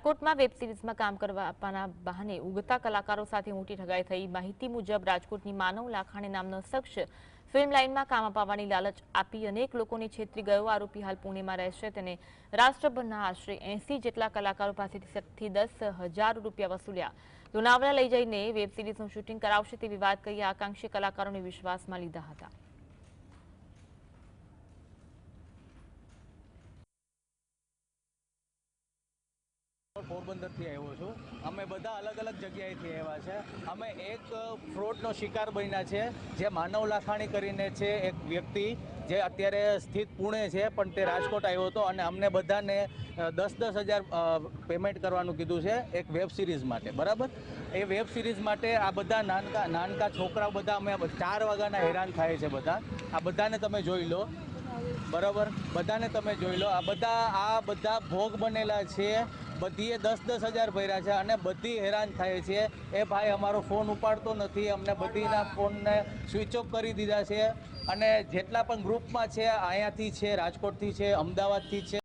રાજકોટમાં વેબ સિરીઝમાં કામ કરવા આપવાના બહાને ઉગતા કલાકારો સાથે મોટી ઠગાઈ થઈ। માહિતી મુજબ રાજકોટની માનવ લાખાણી નામનો શખ્સ ફિલ્મ લાઇનમાં કામ અપાવવાની લાલચ આપી અનેક લોકોને છેતરી ગયો। આરોપી હાલ પુણેમાં રહેશે। તેને રાષ્ટ્રભરના આશરે 80 જેટલા કલાકારો પાસેથી 10,000 રૂપિયા વસૂલ્યા। લોનાવલા લઈ જઈને વેબ સિરીઝનું શૂટિંગ કરાવશે તેવી વાત કહી આકાંક્ષી કલાકારોને વિશ્વાસમાં લીધા હતા। પોરબંદરથી આવ્યો છું। અમે બધા અલગ અલગ જગ્યાએથી આવ્યા છે। અમે એક ફ્રોડનો શિકાર બન્યા છે, જે માનવ લાખાણી કરીને છે એક વ્યક્તિ, જે અત્યારે સ્થિત પુણે છે પણ તે રાજકોટ આવ્યો હતો અને અમને બધાને 10,000 પેમેન્ટ કરવાનું કીધું છે એક વેબ સિરીઝ માટે, બરાબર। એ વેબ સિરીઝ માટે આ બધા નાનકા છોકરાઓ બધા અમે 4 વાગ્યાના હેરાન થાય છે બધા। આ બધાને તમે જોઈ લો, બરાબર, બધાને તમે જોઈ લો। આ બધા ભોગ બનેલા છે। બધીએ 10,000 ભર્યા છે અને બધી હેરાન થાય છે। એ ભાઈ અમારો ફોન ઉપાડતો નથી, અમને બધીના ફોનને સ્વિચ ઓફ કરી દીધા છે। અને જેટલા પણ ગ્રુપમાં છે, અહીંયાથી છે, રાજકોટથી છે, અમદાવાદથી છે।